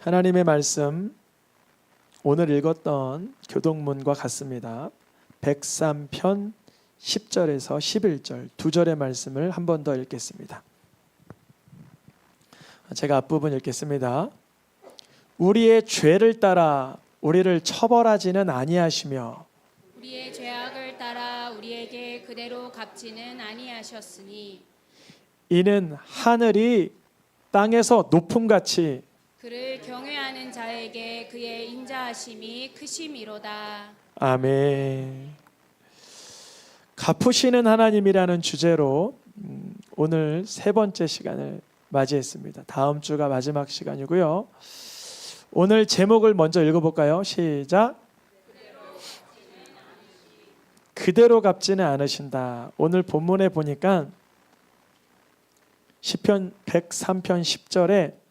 하나님의 말씀 오늘 읽었던 교동문과 같습니다. 103편 10절에서 11절 두 절의 말씀을 한 번 더 읽겠습니다. 제가 앞부분 읽겠습니다. 우리의 죄를 따라 우리를 처벌하지는 아니하시며 우리의 죄악을 따라 우리에게 그대로 갚지는 아니하셨으니 이는 하늘이 땅에서 높음같이 그를 경외하는 자에게 그의 인자하심이 크심이로다. 아멘. 갚으시는 하나님이라는 주제로 오늘 세 번째 시간을 맞이했습니다. 다음 주가 마지막 시간이고요. 오늘 제목을 먼저 읽어볼까요? 시작. 그대로 갚지는 않으신다. 오늘 본문에 보니까 시편 103편 10절에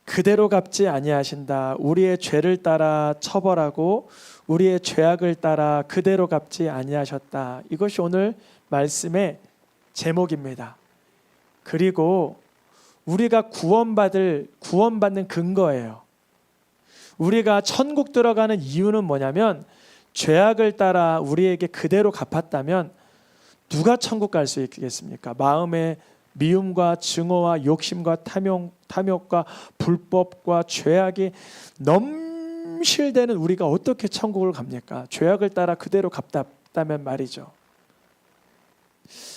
그대로 갚지 아니하신다. 우리의 죄를 따라 처벌하고 우리의 죄악을 따라 그대로 갚지 아니하셨다. 이것이 오늘 말씀의 제목입니다. 그리고 우리가 구원받는 근거예요. 우리가 천국 들어가는 이유는 뭐냐면 죄악을 따라 우리에게 그대로 갚았다면 누가 천국 갈 수 있겠습니까? 마음의 미움과 증오와 욕심과 탐욕과 불법과 죄악이 넘실대는 우리가 어떻게 천국을 갑니까? 죄악을 따라 그대로 갚았다면 말이죠.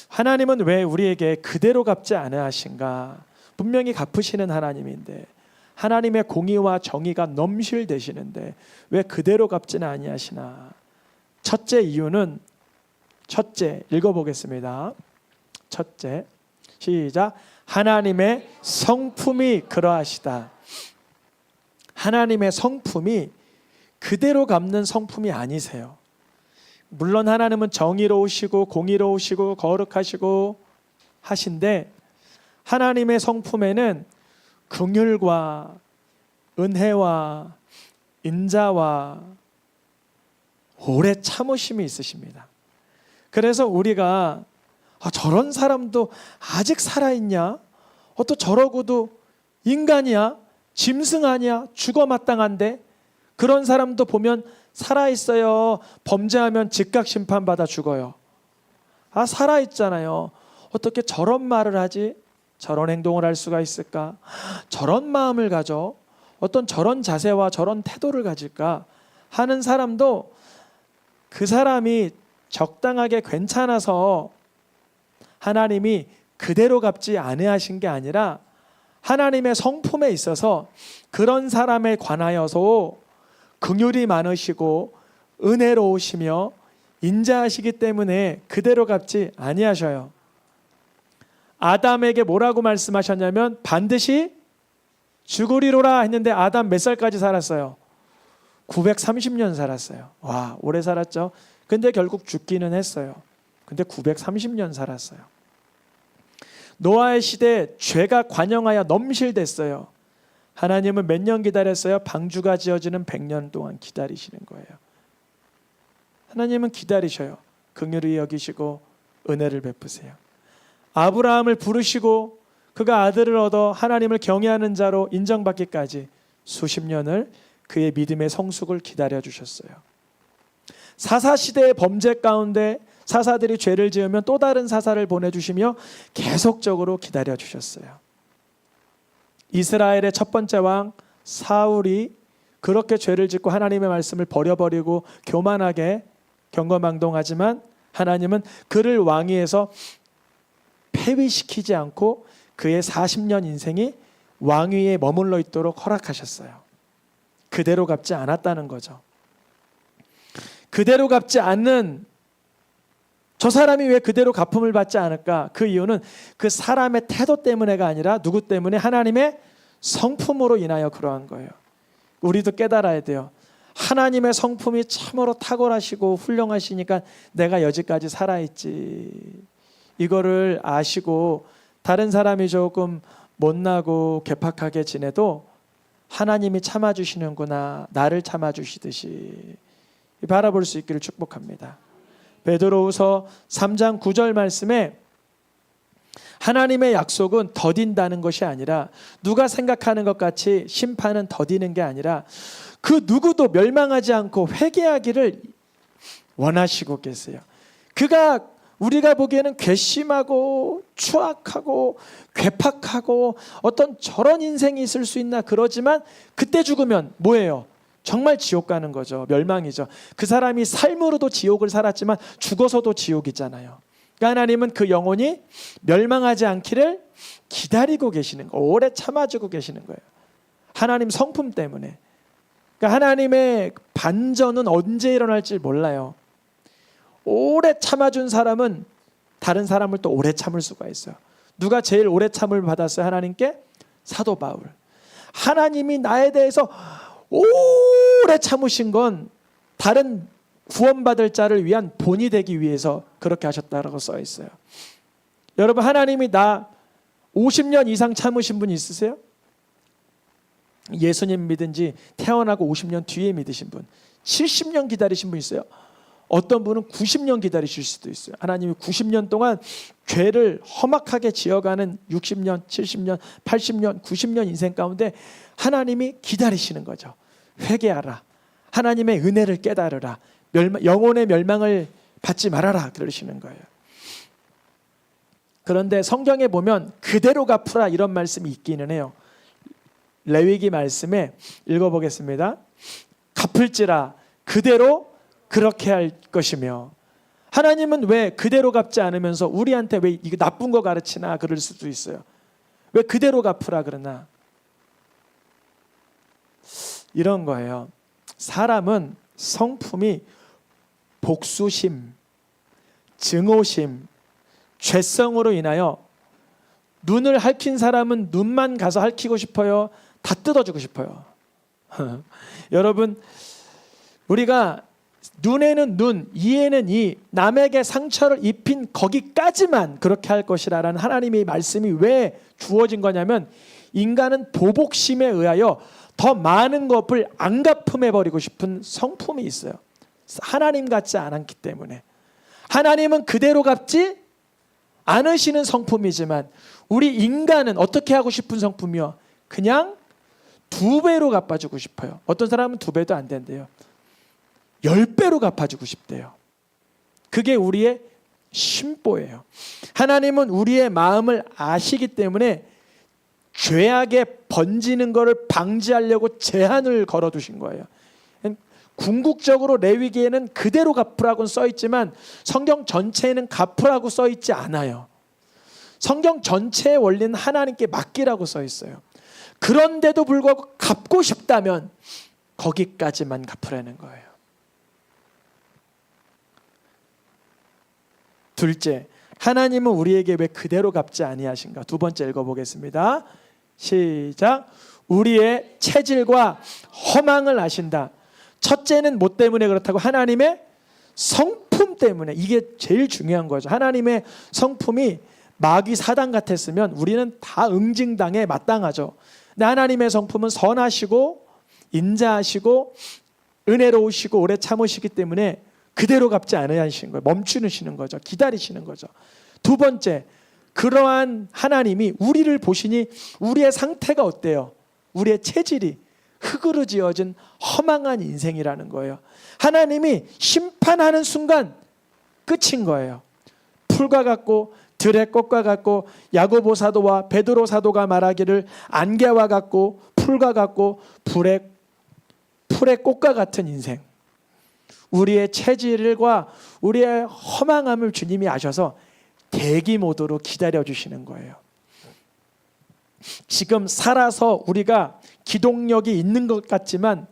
하나님은 왜 우리에게 그대로 갚지 않으신가? 분명히 갚으시는 하나님인데 하나님의 공의와 정의가 넘실대시는데 왜 그대로 갚지는 아니하시나? 첫째 이유는 읽어보겠습니다. 첫째, 시작. 하나님의 성품이 그러하시다. 하나님의 성품이 그대로 갚는 성품이 아니세요. 물론 하나님은 정의로우시고 공의로우시고 거룩하시고 하신데 하나님의 성품에는 긍휼과 은혜와 인자와 오래 참으심이 있으십니다. 그래서 우리가 저런 사람도 아직 살아있냐? 또 저러고도 인간이야? 짐승 아니야? 죽어 마땅한데? 그런 사람도 보면 살아있어요. 범죄하면 즉각 심판받아 죽어요. 살아있잖아요. 어떻게 저런 말을 하지? 저런 행동을 할 수가 있을까? 저런 마음을 가져? 어떤 저런 자세와 저런 태도를 가질까? 하는 사람도 그 사람이 적당하게 괜찮아서 하나님이 그대로 갚지 아니하신 게 아니라 하나님의 성품에 있어서 그런 사람에 관하여서 긍휼이 많으시고 은혜로우시며 인자하시기 때문에 그대로 갚지 아니하셔요. 아담에게 뭐라고 말씀하셨냐면 반드시 죽으리로라 했는데 아담 몇 살까지 살았어요? 930년 살았어요. 와, 오래 살았죠. 근데 결국 죽기는 했어요. 근데 930년 살았어요. 노아의 시대에 죄가 관영하여 넘실댔어요. 하나님은 몇 년 기다렸어요? 방주가 지어지는 100년 동안 기다리시는 거예요. 하나님은 기다리셔요. 긍휼히 여기시고 은혜를 베푸세요. 아브라함을 부르시고 그가 아들을 얻어 하나님을 경외하는 자로 인정받기까지 수십 년을 그의 믿음의 성숙을 기다려주셨어요. 사사시대의 범죄 가운데 사사들이 죄를 지으면 또 다른 사사를 보내주시며 계속적으로 기다려주셨어요. 이스라엘의 첫 번째 왕 사울이 그렇게 죄를 짓고 하나님의 말씀을 버려버리고 교만하게 경거망동하지만 하나님은 그를 왕위에서 폐위시키지 않고 그의 40년 인생이 왕위에 머물러 있도록 허락하셨어요. 그대로 갚지 않았다는 거죠. 그대로 갚지 않는 저 사람이 왜 그대로 갚음을 받지 않을까? 그 이유는 그 사람의 태도 때문에가 아니라 누구 때문에? 하나님의 성품으로 인하여 그러한 거예요. 우리도 깨달아야 돼요. 하나님의 성품이 참으로 탁월하시고 훌륭하시니까 내가 여지까지 살아있지. 이거를 아시고 다른 사람이 조금 못나고 괴팍하게 지내도 하나님이 참아주시는구나, 나를 참아주시듯이 바라볼 수 있기를 축복합니다. 베드로후서 3장 9절 말씀에 하나님의 약속은 더딘다는 것이 아니라 누가 생각하는 것 같이 심판은 더디는 게 아니라 그 누구도 멸망하지 않고 회개하기를 원하시고 계세요. 그가 우리가 보기에는 괘씸하고 추악하고 괴팍하고 어떤 저런 인생이 있을 수 있나 그러지만 그때 죽으면 뭐예요? 정말 지옥 가는 거죠. 멸망이죠. 그 사람이 삶으로도 지옥을 살았지만 죽어서도 지옥이잖아요. 그러니까 하나님은 그 영혼이 멸망하지 않기를 기다리고 계시는 거예요. 오래 참아주고 계시는 거예요. 하나님 성품 때문에. 그러니까 하나님의 반전은 언제 일어날지 몰라요. 오래 참아준 사람은 다른 사람을 또 오래 참을 수가 있어요. 누가 제일 오래 참을 받았어요? 하나님께? 사도 바울. 하나님이 나에 대해서 오래 참으신 건 다른 구원받을 자를 위한 본이 되기 위해서 그렇게 하셨다라고 써 있어요. 여러분, 하나님이 나 50년 이상 참으신 분 있으세요? 예수님 믿은 지 태어나고 50년 뒤에 믿으신 분, 70년 기다리신 분 있어요? 어떤 분은 90년 기다리실 수도 있어요. 하나님이 90년 동안 죄를 험악하게 지어가는 60년, 70년, 80년, 90년 인생 가운데 하나님이 기다리시는 거죠. 회개하라. 하나님의 은혜를 깨달으라. 영혼의 멸망을 받지 말아라. 그러시는 거예요. 그런데 성경에 보면 그대로 갚으라 이런 말씀이 있기는 해요. 레위기 말씀에 읽어보겠습니다. 갚을지라 그대로 그렇게 할 것이며. 하나님은 왜 그대로 갚지 않으면서 우리한테 왜 이거 나쁜 거 가르치나 그럴 수도 있어요. 왜 그대로 갚으라 그러나? 이런 거예요. 사람은 성품이 복수심, 증오심, 죄성으로 인하여 눈을 핥힌 사람은 눈만 가서 핥히고 싶어요? 다 뜯어주고 싶어요. 여러분, 우리가 눈에는 눈, 이에는 이, 남에게 상처를 입힌 거기까지만 그렇게 할 것이라는 하나님의 말씀이 왜 주어진 거냐면 인간은 보복심에 의하여 더 많은 것을 안 갚음해버리고 싶은 성품이 있어요. 하나님 같지 않기 때문에. 하나님은 그대로 갚지 않으시는 성품이지만 우리 인간은 어떻게 하고 싶은 성품이요? 그냥 2배로 갚아주고 싶어요. 어떤 사람은 2배도 안 된대요. 10배로 갚아주고 싶대요. 그게 우리의 심보예요. 하나님은 우리의 마음을 아시기 때문에 죄악에 번지는 것을 방지하려고 제한을 걸어두신 거예요. 궁극적으로 레위기에는 그대로 갚으라고 써있지만 성경 전체에는 갚으라고 써있지 않아요. 성경 전체의 원리는 하나님께 맡기라고 써있어요. 그런데도 불구하고 갚고 싶다면 거기까지만 갚으라는 거예요. 둘째, 하나님은 우리에게 왜 그대로 갚지 아니하신가? 2번째 읽어보겠습니다. 시작. 우리의 체질과 허망을 아신다. 첫째는 뭐 때문에 그렇다고? 하나님의 성품 때문에. 이게 제일 중요한 거죠. 하나님의 성품이 마귀 사단 같았으면 우리는 다 응징당에 마땅하죠. 근데 하나님의 성품은 선하시고 인자하시고 은혜로우시고 오래 참으시기 때문에 그대로 갚지 않으시는 거예요. 멈추시는 거죠. 기다리시는 거죠. 2번째, 그러한 하나님이 우리를 보시니 우리의 상태가 어때요? 우리의 체질이 흙으로 지어진 허망한 인생이라는 거예요. 하나님이 심판하는 순간 끝인 거예요. 풀과 같고 들의 꽃과 같고 야고보 사도와 베드로 사도가 말하기를 안개와 같고 풀과 같고 풀의 꽃과 같은 인생. 우리의 체질과 우리의 허망함을 주님이 아셔서 대기 모드로 기다려주시는 거예요. 지금 살아서 우리가 기동력이 있는 것 같지만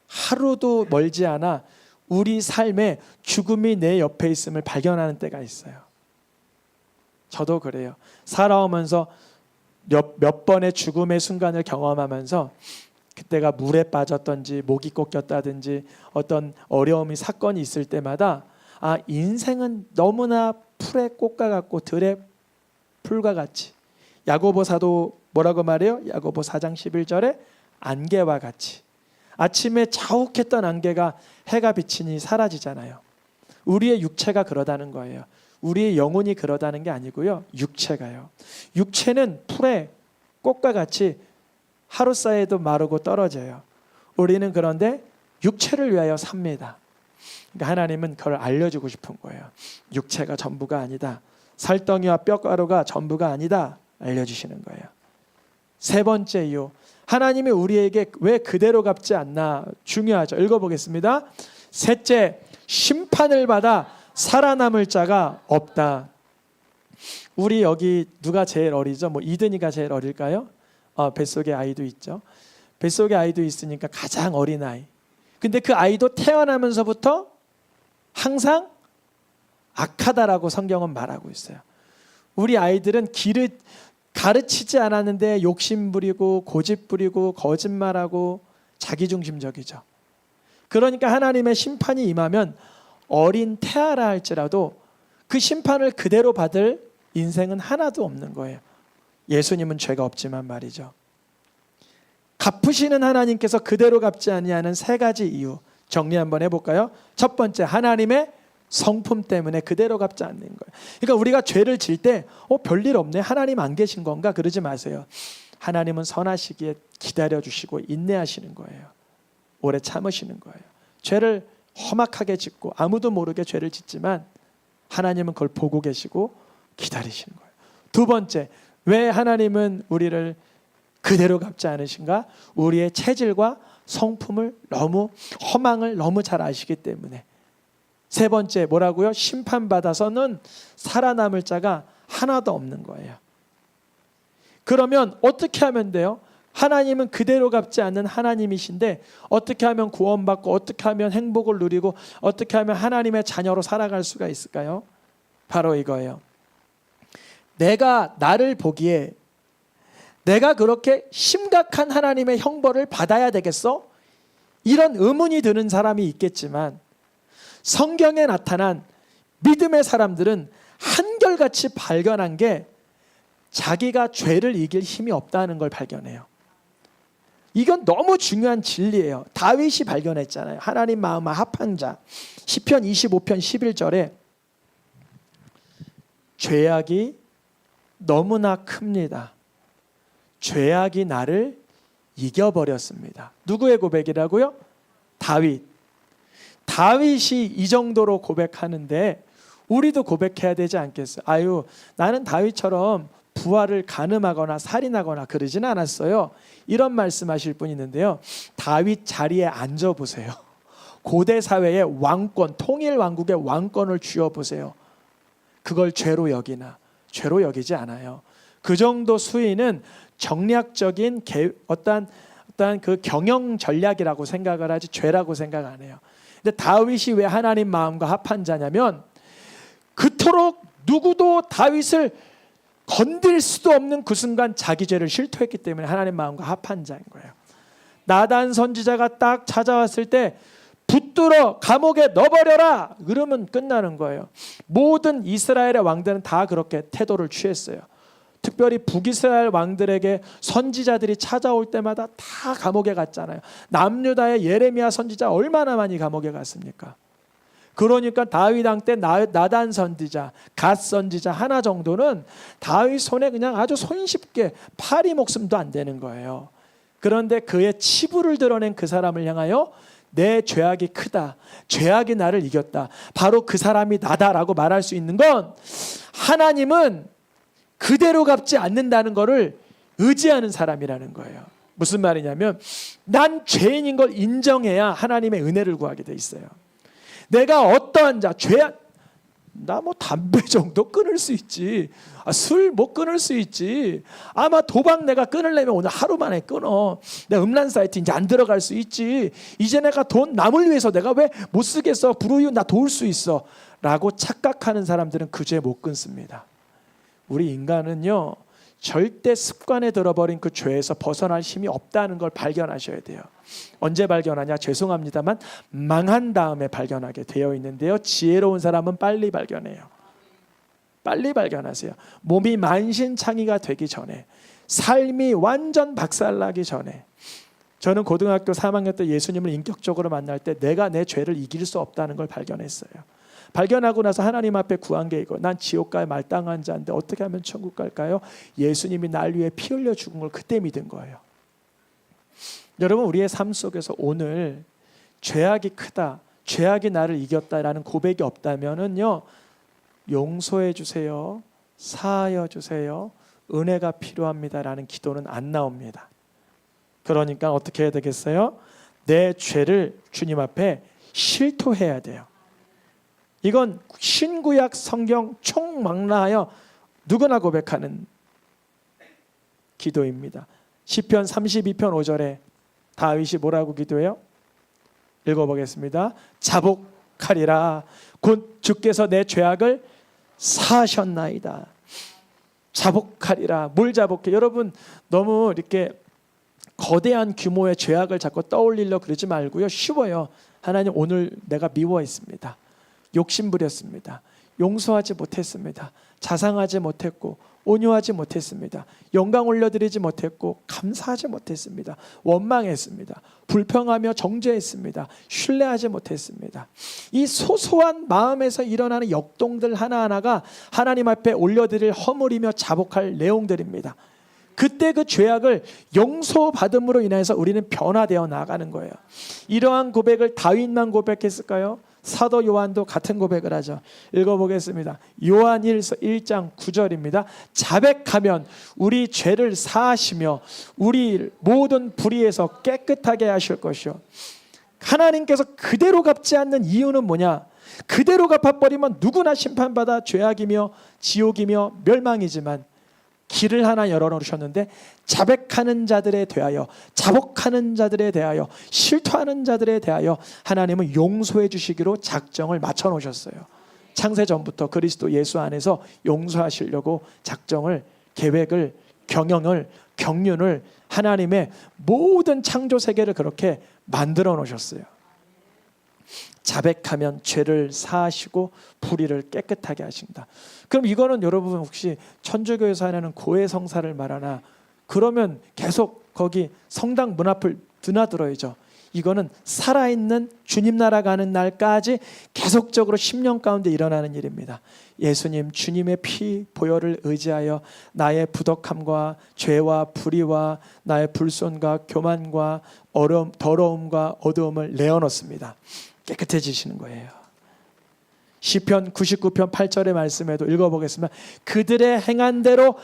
하루도 멀지 않아 우리 삶에 죽음이 내 옆에 있음을 발견하는 때가 있어요. 저도 그래요. 살아오면서 몇 번의 죽음의 순간을 경험하면서 그때가 물에 빠졌든지 목이 꺾였다든지 어떤 어려움이 사건이 있을 때마다 아, 인생은 너무나 풀의 꽃과 같고 들의 풀과 같이. 야고보 사도 뭐라고 말해요? 야고보 4장 11절에 안개와 같이. 아침에 자욱했던 안개가 해가 비치니 사라지잖아요. 우리의 육체가 그러다는 거예요. 우리의 영혼이 그러다는 게 아니고요. 육체가요. 육체는 풀의 꽃과 같이 하루 사이에도 마르고 떨어져요. 우리는 그런데 육체를 위하여 삽니다. 그러니까 하나님은 그걸 알려주고 싶은 거예요. 육체가 전부가 아니다. 살덩이와 뼈가루가 전부가 아니다. 알려주시는 거예요. 세 번째 이유, 하나님이 우리에게 왜 그대로 갚지 않나 중요하죠. 읽어보겠습니다. 셋째, 심판을 받아 살아남을 자가 없다. 우리 여기 누가 제일 어리죠? 뭐 이든이가 제일 어릴까요? 뱃속에 아이도 있죠. 뱃속에 아이도 있으니까 가장 어린 아이. 근데 그 아이도 태어나면서부터 항상 악하다라고 성경은 말하고 있어요. 우리 아이들은 가르치지 않았는데 욕심 부리고 고집 부리고 거짓말하고 자기중심적이죠. 그러니까 하나님의 심판이 임하면 어린 태아라 할지라도 그 심판을 그대로 받을 인생은 하나도 없는 거예요. 예수님은 죄가 없지만 말이죠. 갚으시는 하나님께서 그대로 갚지 아니하는 세 가지 이유 정리 한번 해볼까요? 첫 번째, 하나님의 성품 때문에 그대로 갚지 않는 거예요. 그러니까 우리가 죄를 질 때 별일 없네, 하나님 안 계신 건가 그러지 마세요. 하나님은 선하시기에 기다려주시고 인내하시는 거예요. 오래 참으시는 거예요. 죄를 험악하게 짓고 아무도 모르게 죄를 짓지만 하나님은 그걸 보고 계시고 기다리시는 거예요. 두 번째, 왜 하나님은 우리를 그대로 갚지 않으신가? 우리의 체질과 성품을 너무, 허망을 너무 잘 아시기 때문에. 세 번째, 뭐라고요? 심판받아서는 살아남을 자가 하나도 없는 거예요. 그러면 어떻게 하면 돼요? 하나님은 그대로 갚지 않는 하나님이신데 어떻게 하면 구원받고 어떻게 하면 행복을 누리고 어떻게 하면 하나님의 자녀로 살아갈 수가 있을까요? 바로 이거예요. 내가 나를 보기에 내가 그렇게 심각한 하나님의 형벌을 받아야 되겠어? 이런 의문이 드는 사람이 있겠지만 성경에 나타난 믿음의 사람들은 한결같이 발견한 게 자기가 죄를 이길 힘이 없다는 걸 발견해요. 이건 너무 중요한 진리예요. 다윗이 발견했잖아요. 하나님 마음과 합한 자. 시편 25편 11절에 죄악이 너무나 큽니다. 죄악이 나를 이겨버렸습니다. 누구의 고백이라고요? 다윗. 다윗이 이 정도로 고백하는데 우리도 고백해야 되지 않겠어요? 아유, 나는 다윗처럼 부하를 간음하거나 살인하거나 그러진 않았어요. 이런 말씀하실 분이 있는데요. 다윗 자리에 앉아보세요. 고대 사회의 왕권, 통일 왕국의 왕권을 쥐어보세요. 그걸 죄로 여기나? 죄로 여기지 않아요. 그 정도 수위는 정략적인 어떤 그 경영 전략이라고 생각을 하지 죄라고 생각 안 해요. 근데 다윗이 왜 하나님 마음과 합한 자냐면 그토록 누구도 다윗을 건들 수도 없는 그 순간 자기 죄를 실토했기 때문에 하나님 마음과 합한 자인 거예요. 나단 선지자가 딱 찾아왔을 때 붙들어 감옥에 넣어버려라 그러면 끝나는 거예요. 모든 이스라엘의 왕들은 다 그렇게 태도를 취했어요. 특별히 북이스라엘 왕들에게 선지자들이 찾아올 때마다 다 감옥에 갔잖아요. 남유다의 예레미야 선지자 얼마나 많이 감옥에 갔습니까? 그러니까 다윗 왕 때 나단 선지자, 갓 선지자 하나 정도는 다윗 손에 그냥 아주 손쉽게 파리 목숨도 안 되는 거예요. 그런데 그의 치부를 드러낸 그 사람을 향하여 내 죄악이 크다, 죄악이 나를 이겼다, 바로 그 사람이 나다라고 말할 수 있는 건 하나님은 그대로 갚지 않는다는 것을 의지하는 사람이라는 거예요. 무슨 말이냐면 난 죄인인 걸 인정해야 하나님의 은혜를 구하게 돼 있어요. 내가 어떠한 자, 나 뭐 담배 정도 끊을 수 있지, 술 못 끊을 수 있지, 아마 도박 내가 끊으려면 오늘 하루 만에 끊어, 내 음란 사이트 이제 안 들어갈 수 있지, 이제 내가 돈 남을 위해서 내가 왜 못 쓰겠어, 불우이웃 나 도울 수 있어 라고 착각하는 사람들은 그 죄 못 끊습니다. 우리 인간은요 절대 습관에 들어버린 그 죄에서 벗어날 힘이 없다는 걸 발견하셔야 돼요. 언제 발견하냐? 죄송합니다만 망한 다음에 발견하게 되어 있는데요. 지혜로운 사람은 빨리 발견해요. 빨리 발견하세요. 몸이 만신창이가 되기 전에, 삶이 완전 박살나기 전에. 저는 고등학교 3학년 때 예수님을 인격적으로 만날 때 내가 내 죄를 이길 수 없다는 걸 발견했어요. 발견하고 나서 하나님 앞에 구한 게 이거. 난 지옥 갈 말당한 자인데 어떻게 하면 천국 갈까요? 예수님이 날 위해 피 흘려 죽은 걸 그때 믿은 거예요. 여러분, 우리의 삶 속에서 오늘 죄악이 크다, 죄악이 나를 이겼다라는 고백이 없다면은요, 용서해 주세요, 사하여 주세요, 은혜가 필요합니다라는 기도는 안 나옵니다. 그러니까 어떻게 해야 되겠어요? 내 죄를 주님 앞에 실토해야 돼요. 이건 신구약 성경 총망라하여 누구나 고백하는 기도입니다. 시편 32편 5절에 다윗이 뭐라고 기도해요? 읽어보겠습니다. 자복하리라. 곧 주께서 내 죄악을 사하셨나이다. 자복하리라. 뭘 자복해? 여러분, 너무 이렇게 거대한 규모의 죄악을 자꾸 떠올리려 그러지 말고요. 쉬워요. 하나님, 오늘 내가 미워했습니다. 욕심부렸습니다. 용서하지 못했습니다. 자상하지 못했고 온유하지 못했습니다. 영광 올려드리지 못했고 감사하지 못했습니다. 원망했습니다. 불평하며 정죄했습니다. 신뢰하지 못했습니다. 이 소소한 마음에서 일어나는 역동들 하나하나가 하나님 앞에 올려드릴 허물이며 자복할 내용들입니다. 그때 그 죄악을 용서받음으로 인해서 우리는 변화되어 나가는 거예요. 이러한 고백을 다윗만 고백했을까요? 사도 요한도 같은 고백을 하죠. 읽어보겠습니다. 요한 1장 9절입니다. 자백하면 우리 죄를 사하시며 우리 모든 불의에서 깨끗하게 하실 것이요. 하나님께서 그대로 갚지 않는 이유는 뭐냐? 그대로 갚아버리면 누구나 심판받아 죄악이며 지옥이며 멸망이지만 길을 하나 열어놓으셨는데 자백하는 자들에 대하여, 자복하는 자들에 대하여, 실토하는 자들에 대하여 하나님은 용서해 주시기로 작정을 맞춰 놓으셨어요. 창세전부터 그리스도 예수 안에서 용서하시려고 작정을, 계획을, 경영을, 경륜을, 하나님의 모든 창조 세계를 그렇게 만들어 놓으셨어요. 자백하면 죄를 사하시고 불의를 깨끗하게 하신다. 그럼 이거는 여러분 혹시 천주교에서 하는 고해성사를 말하나? 그러면 계속 거기 성당 문 앞을 드나들어야죠. 이거는 살아있는 주님 나라 가는 날까지 계속적으로 10년 가운데 일어나는 일입니다. 예수님, 주님의 피 보혈을 의지하여 나의 부덕함과 죄와 불의와 나의 불손과 교만과 더러움과 어두움을 내어놓습니다. 깨끗해지시는 거예요. 시편 99편 8절의 말씀에도 읽어보겠습니다. 그들의 행한 대로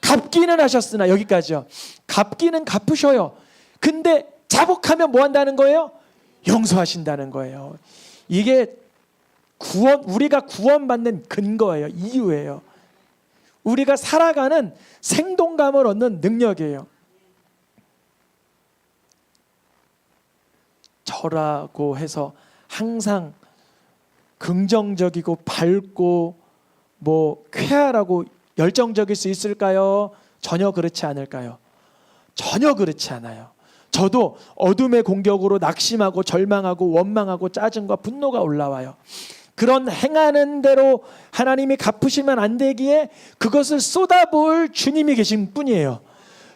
갚기는 하셨으나, 여기까지요. 갚기는 갚으셔요. 근데 자복하면 뭐 한다는 거예요? 용서하신다는 거예요. 이게 우리가 구원받는 근거예요. 이유예요. 우리가 살아가는 생동감을 얻는 능력이에요. 저라고 해서 항상 긍정적이고 밝고 쾌활하고 열정적일 수 있을까요? 전혀 그렇지 않을까요? 전혀 그렇지 않아요. 저도 어둠의 공격으로 낙심하고 절망하고 원망하고 짜증과 분노가 올라와요. 그런 행하는 대로 하나님이 갚으시면 안 되기에 그것을 쏟아부을 주님이 계신 뿐이에요.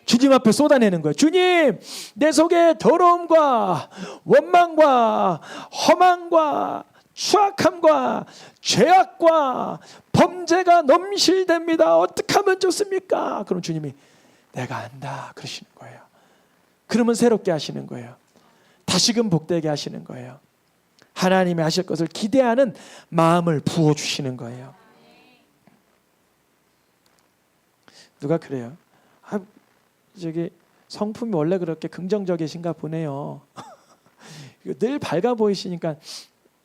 주님 앞에 쏟아내는 거예요. 주님, 내 속에 더러움과 원망과 허망과 추악함과 죄악과 범죄가 넘실됩니다. 어떻게 하면 좋습니까? 그럼 주님이 내가 안다 그러시는 거예요. 그러면 새롭게 하시는 거예요. 다시금 복되게 하시는 거예요. 하나님이 하실 것을 기대하는 마음을 부어주시는 거예요. 누가 그래요? 저기 성품이 원래 그렇게 긍정적이신가 보네요. 늘 밝아 보이시니까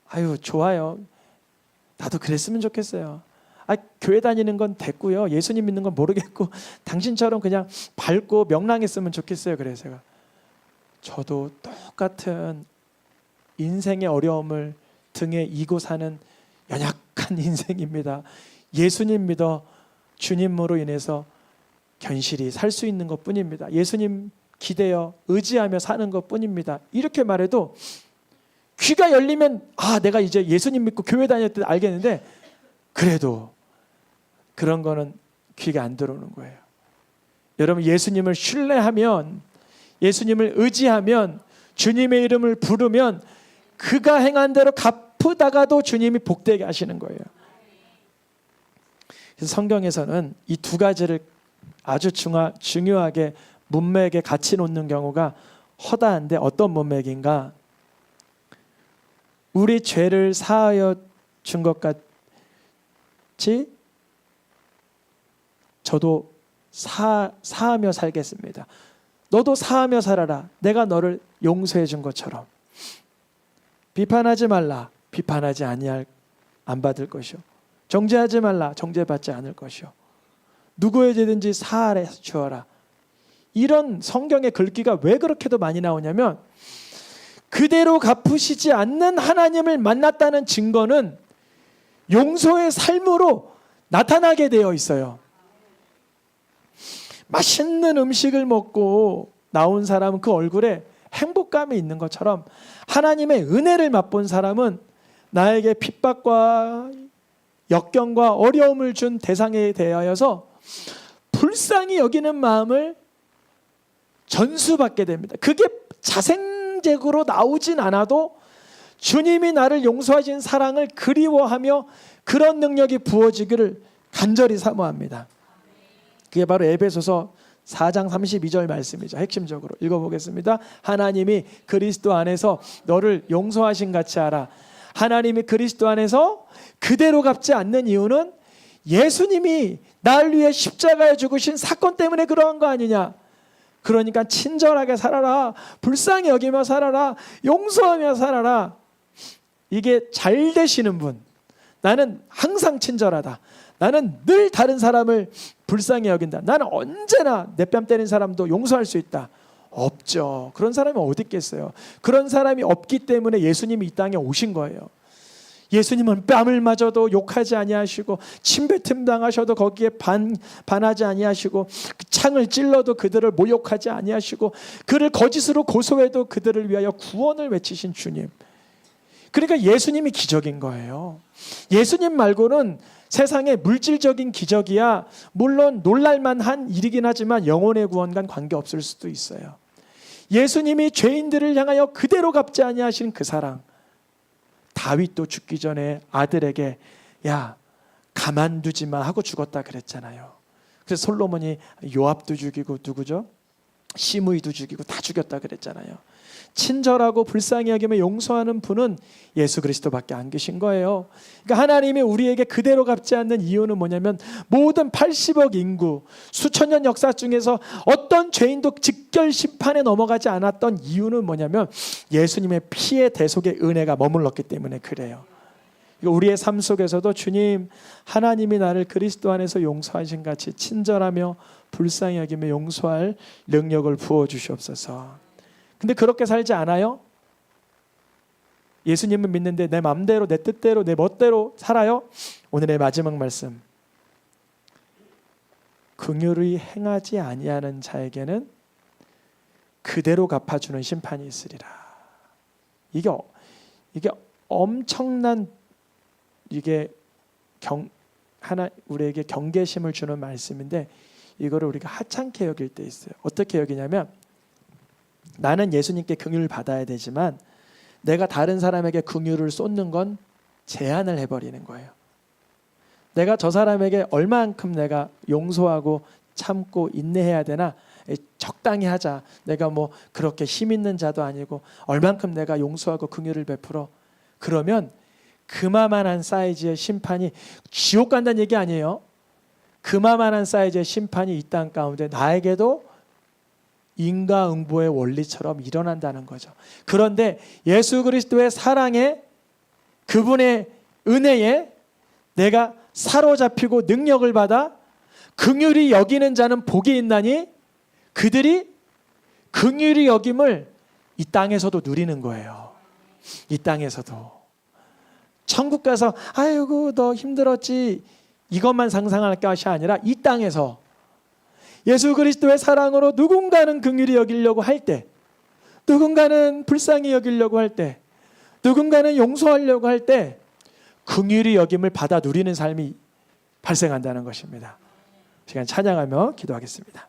아유 좋아요. 나도 그랬으면 좋겠어요. 교회 다니는 건 됐고요. 예수님 믿는 건 모르겠고 당신처럼 그냥 밝고 명랑했으면 좋겠어요. 그래서 제가 저도 똑같은 인생의 어려움을 등에 이고 사는 연약한 인생입니다. 예수님 믿어 주님으로 인해서 견실히 살 수 있는 것뿐입니다. 예수님 기대어 의지하며 사는 것뿐입니다. 이렇게 말해도 귀가 열리면 내가 이제 예수님 믿고 교회 다닐 때 알겠는데 그래도 그런 거는 귀가 안 들어오는 거예요. 여러분, 예수님을 신뢰하면, 예수님을 의지하면, 주님의 이름을 부르면 그가 행한 대로 아프다가도 주님이 복되게 하시는 거예요. 그래서 성경에서는 이 두 가지를 아주 중요하게 문맥에 같이 놓는 경우가 허다한데, 어떤 문맥인가? 우리 죄를 사하여 준 것 같이 저도 사하며 살겠습니다. 너도 사하며 살아라. 내가 너를 용서해 준 것처럼. 비판하지 말라. 비판하지 안 받을 것이요. 정죄하지 말라. 정죄받지 않을 것이요. 누구의 죄든지 사하래 주어라. 이런 성경의 글귀가 왜 그렇게도 많이 나오냐면, 그대로 갚으시지 않는 하나님을 만났다는 증거는 용서의 삶으로 나타나게 되어 있어요. 맛있는 음식을 먹고 나온 사람은 그 얼굴에 행복감이 있는 것처럼, 하나님의 은혜를 맛본 사람은 나에게 핍박과 역경과 어려움을 준 대상에 대하여서 불쌍히 여기는 마음을 전수받게 됩니다. 그게 자생적으로 나오진 않아도 주님이 나를 용서하신 사랑을 그리워하며 그런 능력이 부어지기를 간절히 사모합니다. 그게 바로 에베소서 4장 32절 말씀이죠. 핵심적으로 읽어보겠습니다. 하나님이 그리스도 안에서 너를 용서하신 같이 하라. 하나님이 그리스도 안에서 그대로 갚지 않는 이유는 예수님이 날 위해 십자가에 죽으신 사건 때문에 그러한 거 아니냐. 그러니까 친절하게 살아라. 불쌍히 여기며 살아라. 용서하며 살아라. 이게 잘 되시는 분, 나는 항상 친절하다. 나는 늘 다른 사람을 불쌍히 여긴다. 나는 언제나 내 뺨 때린 사람도 용서할 수 있다. 없죠. 그런 사람이 어디 있겠어요. 그런 사람이 없기 때문에 예수님이 이 땅에 오신 거예요. 예수님은 뺨을 맞아도 욕하지 아니하시고, 침뱉음 당하셔도 거기에 반하지 아니하시고, 창을 찔러도 그들을 모욕하지 아니하시고, 그를 거짓으로 고소해도 그들을 위하여 구원을 외치신 주님. 그러니까 예수님이 기적인 거예요. 예수님 말고는 세상에 물질적인 기적이야 물론 놀랄만한 일이긴 하지만 영혼의 구원과는 관계없을 수도 있어요. 예수님이 죄인들을 향하여 그대로 갚지 아니하신 그 사랑. 다윗도 죽기 전에 아들에게 야 가만두지 마 하고 죽었다 그랬잖아요. 그래서 솔로몬이 요압도 죽이고 누구죠? 시므이도 죽이고 다 죽였다 그랬잖아요. 친절하고 불쌍히 여기며 용서하는 분은 예수 그리스도밖에 안 계신 거예요. 그러니까 하나님이 우리에게 그대로 갚지 않는 이유는 뭐냐면, 모든 80억 인구 수천 년 역사 중에서 어떤 죄인도 직결 심판에 넘어가지 않았던 이유는 뭐냐면, 예수님의 피의 대속의 은혜가 머물렀기 때문에 그래요. 우리의 삶 속에서도 주님, 하나님이 나를 그리스도 안에서 용서하신 같이 친절하며 불쌍히 여기며 용서할 능력을 부어주시옵소서. 근데 그렇게 살지 않아요? 예수님을 믿는데 내 마음대로 내 뜻대로 내 멋대로 살아요? 오늘의 마지막 말씀, 긍휼히 행하지 아니하는 자에게는 그대로 갚아주는 심판이 있으리라. 이게 엄청난, 이게 우리에게 경계심을 주는 말씀인데, 이거를 우리가 하찮게 여길 때 있어요. 어떻게 여기냐면, 나는 예수님께 긍휼을 받아야 되지만 내가 다른 사람에게 긍휼을 쏟는 건 제한을 해버리는 거예요. 내가 저 사람에게 얼만큼 내가 용서하고 참고 인내해야 되나? 적당히 하자. 내가 뭐 그렇게 힘 있는 자도 아니고 얼만큼 내가 용서하고 긍휼을 베풀어. 그러면 그마만한 사이즈의 심판이, 지옥 간다는 얘기 아니에요. 그마만한 사이즈의 심판이 이 땅 가운데 나에게도 인과응보의 원리처럼 일어난다는 거죠. 그런데 예수 그리스도의 사랑에, 그분의 은혜에 내가 사로잡히고 능력을 받아 긍휼히 여기는 자는 복이 있나니 그들이 긍휼히 여김을 이 땅에서도 누리는 거예요. 이 땅에서도. 천국 가서 아이고 너 힘들었지 이것만 상상할 것이 아니라 이 땅에서 예수 그리스도의 사랑으로 누군가는 긍휼히 여기려고 할 때, 누군가는 불쌍히 여기려고 할 때, 누군가는 용서하려고 할 때 긍휼히 여김을 받아 누리는 삶이 발생한다는 것입니다. 시간 찬양하며 기도하겠습니다.